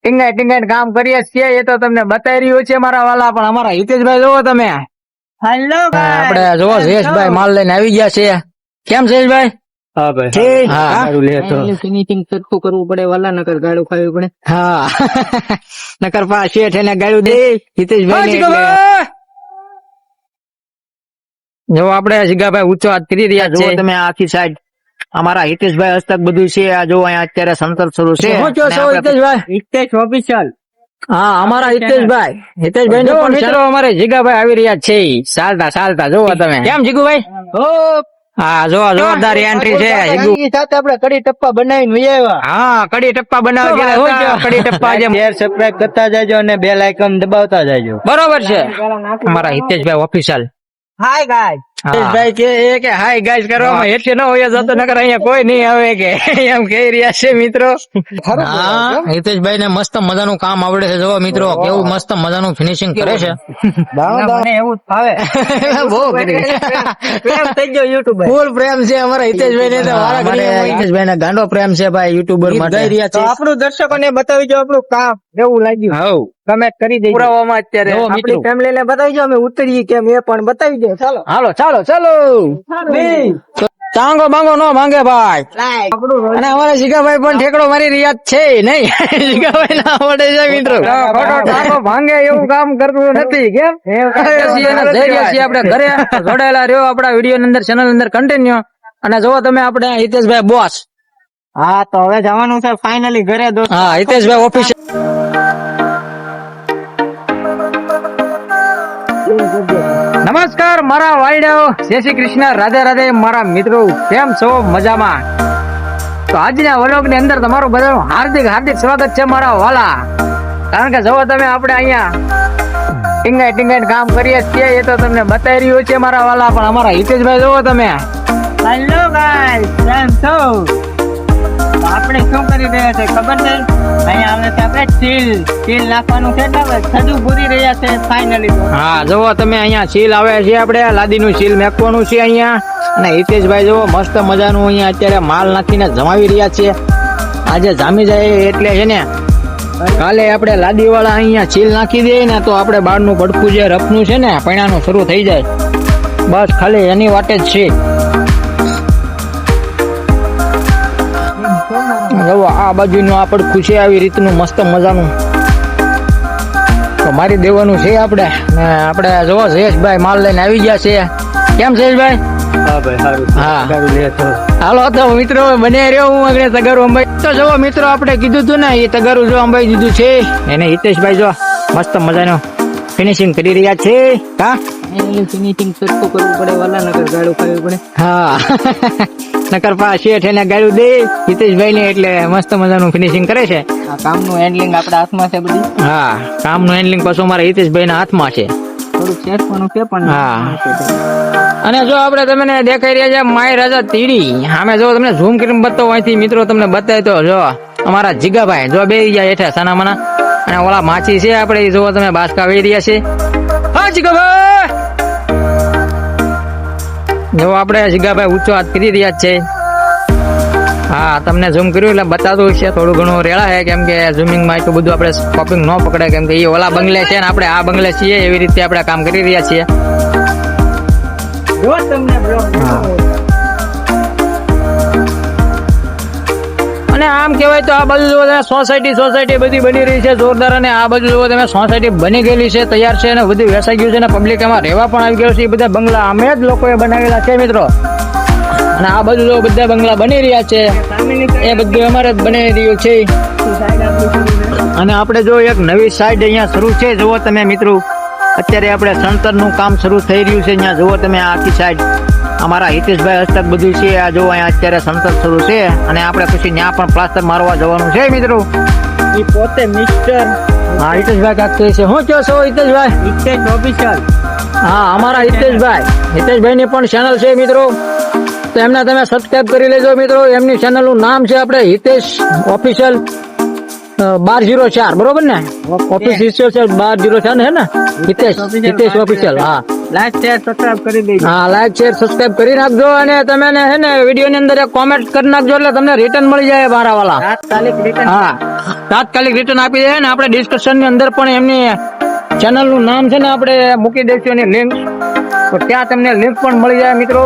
ટીંગાઈ કામ કરીએ છીએ એ તો તમને બતાવી રહ્યું છે મારા વાલા. પણ અમારા હિતેશભાઈ જોવો તમે, હેલો આપણે જોવો જયેશભાઈ માલ લઈને આવી ગયા છે. કેમ જયેશભાઈ? હા ભાઈ ઠીક. હા સારું લે તો ફિનિશિંગ સરખું કરવું પડે વાલા, નકર ગાળું ખાવી પડે. હા નકર પા શેઠ એને ગાળ્યું દે હિતેશભાઈ ને એટલે. જો આપણે જીગાભાઈ ઊંચો હાથ કરી રહ્યા જુઓ છે. તમે આખી સાઈડ અમારા હિતેશભાઈ હસ્તક બધું છે. આ જો અહીંયા અત્યારે સંતર શરૂ છે. શું કહો છો હિતેશભાઈ? હિતેશ ઓફિશિયલ. હા અમારા હિતેશભાઈ ને પણ મિત્રો અમારે જીગાભાઈ આવી રહ્યા છે ચાલતા જોવો તમે. કેમ જીગુભાઈ? હા જો જોરદાર એન્ટ્રી છે જીગુ. સાથે આપણે કડી ટપ્પા બનાવીને વહી આવ્યા. હા કડી ટપ્પા બનાવી ગયા હતા. કડી ટપ્પા જે શેર સબસ્ક્રાઇબ કરતા જાજો અને બેલ આઇકન દબાવતા જાજો. બરોબર છે. અમારા Hiteshbhai official. Hi guys. Hiteshbhai કે હાય ગાઈસ કરવામાં હેઠે ન હોય જતો, નકર અહીંયા કોઈ નહીં આવે કે એમ કહી રહ્યા છે મિત્રો. હા હિતેશભાઈ ને મસ્ત મજાનું કામ આવડે છે. જો મિત્રો કેવું મસ્ત મજાનું ફિનિશિંગ કરે છે. મને એવું જ ફાવે. બહુ કરી પ્રેમ થઈ ગયો યુટ્યુબ. ફૂલ પ્રેમ છે અમારા હિતેશભાઈ ને. હિતેશભાઈ ને ગાંડો પ્રેમ છે ભાઈ યુટ્યુબર માટે. તો આપણું દર્શકોને બતાવી જો આપણું કામ કેવું લાગ્યું. હવ કમેન્ટ કરી દેજો. પુરાવામાં અત્યારે આપણી ફેમિલી ને બતાવી જો, અમે ઉતરીએ કેમ એ પણ બતાવી દો. ચાલો ચાલો ચાંગો બાંગો નો માંગે ભાઈ. અને અમારા જીગાભાઈ પણ ઠેકડો મારી રહ્યા જ છે નહીં. જીગાભાઈ ના આવડે છે મિત્રો. ખોટો ટાંગો ભાંગે એવું કામ કરતું નથી. કેમ આપણે ઘરે જોડાયેલા રહ્યો આપણા વિડીયો ની અંદર, ચેનલ અંદર કન્ટિન્યુ. અને જો તમે આપણે હિતેશભાઈ બોસ. હા તો હવે જવાનું છે ફાઇનલી ઘરે દોસ્ત. હા હિતેશભાઈ ઓફિસ. નમસ્કાર મારા વાઈડાઓ, જય શ્રી કૃષ્ણ, રાધે રાધે મારા મિત્રો. કેમ છો? મજામાં? તો આજના વ્લોગ ની અંદર તમારું બધાનું હાર્દિક સ્વાગત છે મારા વાલા. કારણ કે જો તમે આપણે અહીંયા ટીંગાઈ કામ કરીએ છીએ એ તો તમને બતાવી રહ્યું છે મારા વાલા. પણ અમારા હિતેશભાઈ જોવો તમે. હેલો ગાઈસ, કેમ છો? આપણે શું કરી રહ્યા છે ખબર છે? અહીંયા આવે છે આપણે સીલ નાખવાનું છે ને સજુ પૂરી રહ્યા છે ફાઇનલી. હા જોવો તમે અહીંયા સીલ આવે છે, આપણે લાદીનું સીલ મેકવાનું છે અહીંયા. અને હિતેશભાઈ જોવો મસ્ત મજાનું અહીંયા અત્યારે માલ નાખીને જમાવી રહ્યા છે. આજે જામી જાય એટલે છે ને કાલે આપણે લાદી વાળા અહીંયા સીલ નાખી દે ને તો આપણે બારનું પડખું જે રફનું છે ને પૈણાનું શરૂ થઈ જાય. બસ ખાલી એની વાટે જ છે. જો આ બાજુનું આ પડખું છે આવી રીતનું મસ્ત મજાનું તો મારી દેવાનું છે આપણે. ને આપણે જોવો જયેશભાઈ માલ લઈને આવી ગયા છે. કેમ જયેશભાઈ? હા ભાઈ સારું. હા. સારું લે તો. હાલો તો મિત્રો બને રહ્યો. હું આગળ તગારું અંબાઈ તો જોવો મિત્રો આપણે કીધું હતું ને એ તગારું જો અંબાઈ દીધું છે. એને હિતેશભાઈ જો મસ્ત મજાનું ફિનિશિંગ કરી રહ્યા છે. હા ફિનિશિંગ સરખું કરવું પડે વાલા, નકર ગાળું ખાવી પડે. હા નકર પા શેઠ એને ગાળ્યું દે હિતેશભાઈ ને એટલે મસ્ત મજાનું ફિનિશિંગ કરે છે. આ કામનું હેન્ડલિંગ આપણા હાથમાં છે બધી. હા કામનું હેન્ડલિંગ પાછું અમારા હિતેશભાઈ ના હાથમાં છે. થોડુંક શેઠવાનું છે પણ. હા અને જો આપણે તમને દેખાઈ રહ્યા છે માય રાજા તીડી. આમે જો તમને ઝૂમ કરીને બતાવો અહીંથી મિત્રો, તમને બતાય તો જો અમારા જીગાભાઈ જો બે ગયા હેઠા સાનામાના. અને ઓલા માછી છે આપણે જો તમે બાસકા વેરી રહ્યા છે. હા જીગાભાઈ જો આપણે જીગાભાઈ ઊંચો હાથ કરી રહ્યા છે. હા તમને ઝૂમ કર્યું એટલે બતાતું છે. થોડું ઘણું રેડા છે કેમ કે ઝૂમિંગ માં એટલું બધું આપણે કોપિંગ ન પકડે કેમ કે એ ઓલા બંગલે છે ને આપણે આ બંગલે છીએ. એવી રીતે આપણે કામ કરી રહ્યા છીએ. જો તમને બ્લોગ અને આમ કેવાય તો આ બાજુ જો તમે સોસાયટી બધી બની રહી છે જોરદાર. અને આ બાજુ જો તમે સોસાયટી બની ગયેલી છે, તૈયાર છે અને બધું વેચાઈ ગયું છે ને પબ્લિક એમાં રહેવા પણ આવી ગયું છે. એ બધા બંગલા અમે જ લોકોએ બનાવેલા છે મિત્રો. અને આ બાજુ જો બધા બંગલા બની રહ્યા છે એ બધું અમારે જ બની રહ્યું છે. અને આપણે જો એક નવી સાઈડ અહીંયા શરૂ છે. જુઓ તમે મિત્રો અત્યારે આપણે સણતરનું કામ શરૂ થઈ રહ્યું છે. અહીંયા જુઓ તમે આખી સાઈડ અમારા હિતેશભાઈ હસ્તક બધું છે. આ જો અહીંયા અત્યારે સણતર શરૂ છે અને આપણે પછી ત્યાં પણ પ્લાસ્ટર મારવા જવાનું છે મિત્રો. એ પોતે મિસ્ટર હા હિતેશભાઈ કાક છે. શું કહો છો હિતેશભાઈ? હિતેશ ઓફિશિયલ. હા અમારા હિતેશભાઈ ની પણ ચેનલ છે મિત્રો. તો એમને તમે સબસ્ક્રાઇબ કરી લેજો મિત્રો. એમની ચેનલ નું નામ છે આપણે હિતેશ ઓફિશિયલ 1204 બરોબર ને? ઓફિસ 1204 હે ને? હિતેશ ઓફિશિયલ. હા લાઈક શેર સબસ્ક્રાઇબ કરી દેજો. હા, લાઈક શેર સબસ્ક્રાઇબ કરી નાખજો અને તમે ને હે ને વિડીયો ની અંદર એક કોમેન્ટ કરી નાખજો એટલે તમને રિટર્ન મળી જાય મારા વાલા. તાત્કાલિક રિટર્ન. હા, તાત્કાલિક રિટર્ન આપી દે ને આપણે ડિસ્કશન ની અંદર પણ એમની ચેનલ નું નામ છે ને આપણે મૂકી દઈશું એની લિંક, તો ત્યાં તમને લિંક પણ મળી જાય મિત્રો.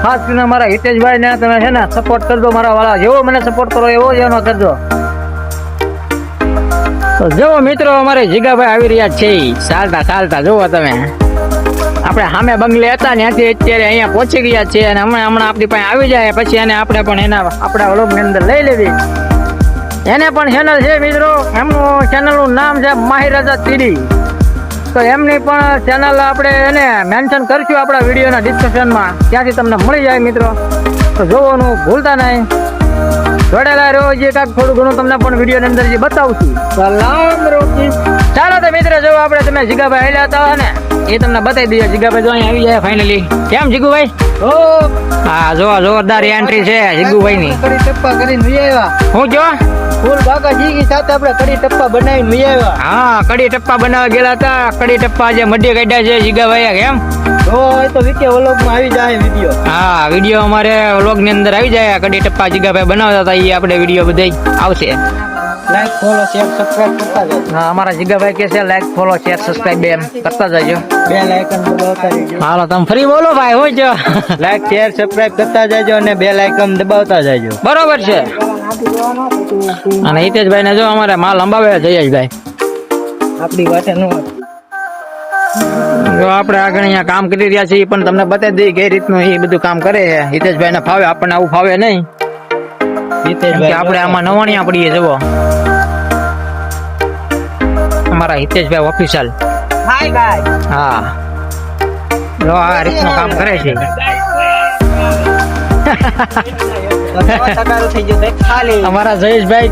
ખાસ કરીને મારા હિતેશભાઈ ને તમે છે ને સપોર્ટ કરજો મારા વાળા, જેવો મને સપોર્ટ કરો એવો જ એનો કરજો. તો જો મિત્રો અમારે જીગાભાઈ આવી રહ્યા છે ચાલતા ચાલતા, જુઓ તમે આપણે સામે બંગલે હતા ત્યાંથી અત્યારે અહીંયા પહોંચી ગયા છે અને હમણાં આપણી પાસે આવી જાય પછી એને આપણે પણ એના આપણા વ્લોગ ની અંદર લઈ લેવી. એને પણ ચેનલ છે મિત્રો, એમનું ચેનલ નું નામ છે માહિર રાજા તીડી. તો એમની પણ ચેનલ આપણે એને મેન્શન કરશું આપણા વિડીયોના ડિસ્ક્રિપ્શનમાં, ત્યાંથી તમને મળી જાય મિત્રો. તો જોવાનું ભૂલતા નહીં, જોડેલા રહ્યો. જે કાંઈક થોડું ઘણું તમને પણ વિડીયો ની અંદર જે બતાવશું. સલામ રોકી. ચાલો તો મિત્રો જો આપણે તમે જીગાભાઈ આવેલા હતા ને એ તમને બતાવી દઈએ. જીગાભાઈ જો અહીં આવી જાય ફાઇનલી. કેમ જીગુભાઈ? ઓ હા, જો જોરદાર એન્ટ્રી છે જીગુભાઈ ની. કડી ટપ્પા કરીને લઈ આવ્યા. હું જો ફૂલ બાકાજી સાથે આપણે કડી ટપ્પા બનાવીને લઈ આવ્યા. હા, કડી ટપ્પા બનાવવા ગયેલા હતા. કડી ટપ્પા જે મઢી કાઢ્યા છે જીગાભાઈ. કેમ? તો એ તો વિકે વ્લોગમાં આવી જાય વિડિયો. હા, વિડીયો અમારે વ્લોગ ની અંદર આવી જાય. કડી ટપ્પા જીગાભાઈ બનાવતા હતા એ આપણે વિડીયો બધા આવશે. લાઈક ફોલો શેર સબસ્ક્રાઇબ કરતા જજો. હા, અમારા જીગાભાઈ કે છે લાઈક ફોલો શેર સબસ્ક્રાઇબ એમ કરતા જજો. બેલ આઇકન દબાવતા રહેજો. હાલો તમે ફરી બોલો ભાઈ. હોય જો લાઈક શેર સબસ્ક્રાઇબ કરતા જજો અને બેલ આઇકન દબાવતા જજો. બરોબર છે. અને હિતેશભાઈ ને જો અમારે માલ અંબાવે જયેશભાઈ. આપણી વાતે નો જો આપણે આગળ અહીંયા કામ કરી રહ્યા છીએ પણ તમને બતાવી દઈએ કઈ રીતનું એ બધું કામ કરે છે. હિતેશભાઈ ને ફાવે, આપણને આવું ફાવે નહીં. કેમ કે આપણે આમાં નવાણિયા પડીએ. જુઓ અમારા હિતેશભાઈ ઓફિશિયલ. Hi guys. હા, જો આ રીતનું કામ કરે છે. તગારો થઈ ગયો છે ખાલી. અમારા જયેશભાઈ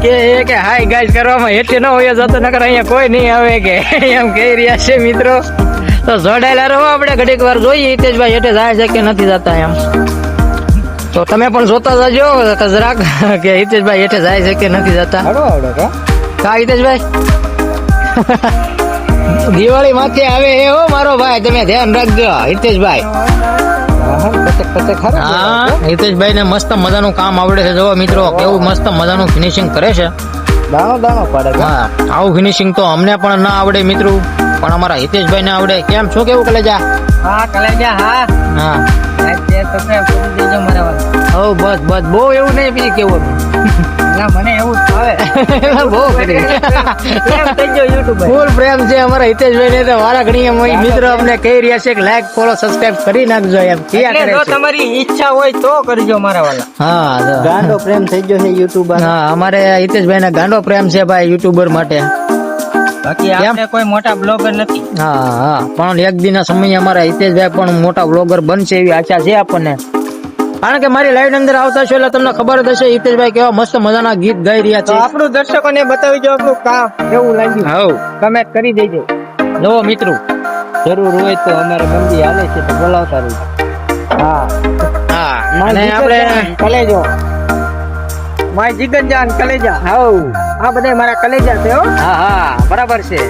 કે હાય ગાઈસ કરવામાં હેઠે ન હોય જતો, નકર અહીંયા કોઈ નહીં આવે કે એમ કહી રહ્યા છે મિત્રો. તો જોડાયેલા રહો, આપણે ઘડીક વાર જોઈએ હિતેશભાઈ હેઠે જાય છે કે નથી જતા એમ. તો તમે પણ જોતા જજો જરાક કે હિતેશભાઈ હેઠે જાય છે કે નથી જતા. કા હિતેશભાઈ? દિવાળી માથે આવે એ હો મારો ભાઈ, તમે ધ્યાન રાખજો હિતેશભાઈ. હા, હિતેશભાઈ ને મસ્ત મજાનું કામ આવડે છે. જો મિત્રો કેવું મસ્ત મજાનું ફિનિશિંગ કરે છે. દાણો દાણો પડે. હા, આવું ફિનિશિંગ તો અમને પણ ના આવડે મિત્રો, પણ અમારા હિતેશભાઈ ને આવડે. કેમ છો? કેવું કલેજા? હા કલેજા. હા હા, લાઈક શેર સબસ્ક્રાઇબ કરી દેજો મારા વાળા. હો બસ બસ, બહુ એવું નહીં બીજું કેવું. ના મને એવું જ ભાવે. બહુ કરી પ્રેમ થઈ ગયો યુટ્યુબર. ફૂલ પ્રેમ છે અમારા હિતેશભાઈ ને. તો વારા ઘણી મિત્રો અમને કહી રહ્યા છે કે લાઈક ફોલો સબસ્ક્રાઇબ કરી નાખજો એમ ક્યાં એટલે કરે જો છે. તમારી ઈચ્છા હોય તો કરજો મારા વાળા. હા, જો. ગાંડો પ્રેમ થઈ ગયો છે યુટ્યુબર. હા, અમારે હિતેશભાઈ ને ગાંડો પ્રેમ છે ભાઈ યુટ્યુબર માટે. બાકી આપણે કોઈ મોટા બ્લોગર નથી. હા હા, પણ એક દિન સમયે અમારા હિતેશભાઈ પણ મોટા બ્લોગર બનશે એવી આશા છે આપણને. કારણ કે મારી લાઈવ અંદર આવતા છો એટલે તમને ખબર જ હશે હિતેશભાઈ કેવા મસ્ત મજાના ગીત ગાઈ રહ્યા તો છે. આપણું દર્શકોને બતાવી જો આપણું કામ કેવું લાગ્યું. હવ કમેન્ટ કરી દેજો. જો મિત્રો. જરૂર હોય તો અમારે મંદી હાલે છે તો બોલાવતા રહેજો. હા હા, અને આપણે કલેજો. માય જીગરજાન કલેજા. હવ આ બધા મારા કલેજા છે હો. હા હા, બરાબર છે.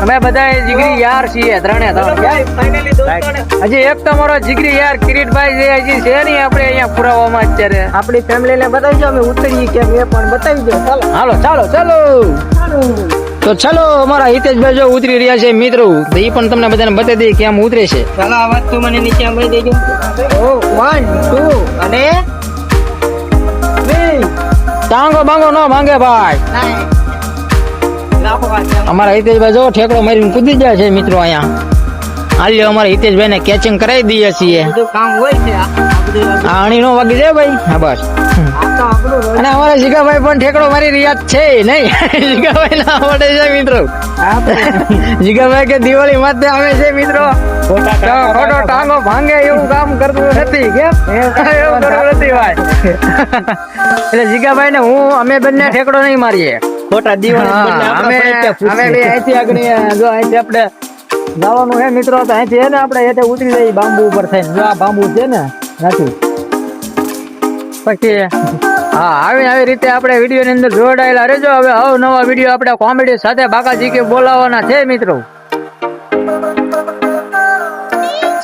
અમે બધા જીગરી યાર છીએ ત્રણે ત્રણ. ફાઇનલી દોસ્તોને હજી એક તો મારો જીગરી યાર કિરીટભાઈ છે, હજી છે નહીં આપણે અહીંયા પુરાવામાં અત્યારે. આપણી ફેમિલીને બતાવી દો અમે ઉતરીએ કેમ એ પણ બતાવી દો. ચાલો હાલો ચાલો ચાલો. તો ચાલો અમારા હિતેશભાઈ જો ઉતરી રહ્યા છે મિત્રો, તો એ પણ તમને બધાને બતાવી દઈએ કે આમ ઉતરે છે. ચાલો આ વાત તું મને નીચે મળી દેજો. ઓ 1 2 અને 3 ટાંગો બાંગો ન માંગે ભાઈ. લાખો વાત. અમારા હિતેશભાઈ જો ઠેકડો મારીને કૂદી જાય છે મિત્રો અહીંયા. હાલ્યો અમારા હિતેશભાઈ ને કેચિંગ કરાવી દઈએ છીએ. બધું કામ હોય છે. આ બધું આ અણી નો વાગી જાય ભાઈ. હા બસ. આ તો આપણું રોજ. અને અમારા જીગાભાઈ પણ ઠેકડો મારી રહ્યા જ છે નહીં. જીગાભાઈ ના આવડે છે મિત્રો. જીગાભાઈ કે દિવાળી માથે આવે છે મિત્રો, ખોટો ટાંગો ભાંગે એવું કામ કરતું નથી. કેમ એવું કરવું નથી ભાઈ. એટલે જીગાભાઈ ને હું અમે બંને ઠેકડો નહીં મારીએ. ખોટા દિવાળી હા, અમે બે અહીંથી આગળ જો અહીંથી આપણે જવાનું છે મિત્રો, તો અહીંથી છે ને આપણે હેઠે ઉતરી જઈએ બાંબુ ઉપર થઈને. જો આ બાંબુ છે ને નથી. પછી હા, આવી રીતે આપણે વિડીયો ની અંદર જોડાયેલા રહેજો. હવે નવા વિડીયો આપણે કોમેડી સાથે બાકાજી કે બોલાવવાના છે મિત્રો.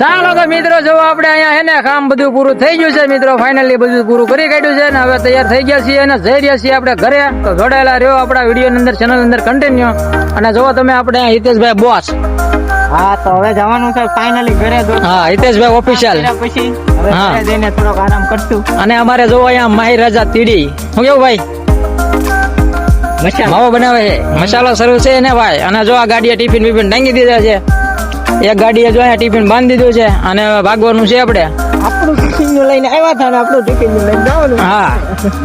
ચાલો તો મિત્રો જો આપણે અહીંયા હે ને કામ બધું પૂરું થઈ ગયું છે મિત્રો, ફાઇનલી બધું પૂરું કરી કાઢ્યું છે ને હવે તૈયાર થઈ ગયા છીએ અને જઈ રહ્યા છીએ આપણે ઘરે. તો જોડાયેલા રહ્યો આપણા વિડીયો ની અંદર, ચેનલ અંદર કન્ટિન્યુ. અને જો તમે આપણે અહીંયા હિતેશભાઈ બોસ, હા તો હવે જવાનું છે ફાઇનલી ઘરે. હા હિતેશભાઈ ઓફિશિયલ. પછી હવે હા. ઘરે જઈને થોડોક આરામ કરશું. અને અમારે જો અહીંયા માહિર રાજા તીડી, હું કેવું ભાઈ માવો બનાવે છે, મસાલો શરૂ છે ને ભાઈ. અને જો આ ગાડીએ ટિફિન બીફિન ટાંગી દીધા છે, એક ગાડીએ જો અહીંયા ટિફિન બાંધી દીધું છે અને ભાગવાનું છે આપણે. આપણું ટિફિન લઈને આવ્યા હતા ને આપણું ટિફિન લઈને જવાનું. હા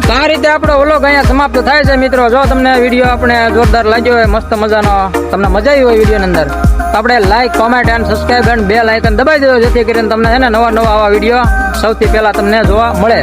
તો આ રીતે આપણો વ્લોગ અહીંયા સમાપ્ત થાય છે મિત્રો. જો તમને વિડીયો આપણે જોરદાર લાગ્યો હોય, મસ્ત મજાનો, તમને મજા આવી હોય વિડીયો ની અંદર, તો આપણે like, comment and subscribe and bell icon દબાવી દેજો, જેથી કરીને તમને છે ને નવા નવા આવા વિડીયો સૌથી પહેલા તમને જોવા મળે.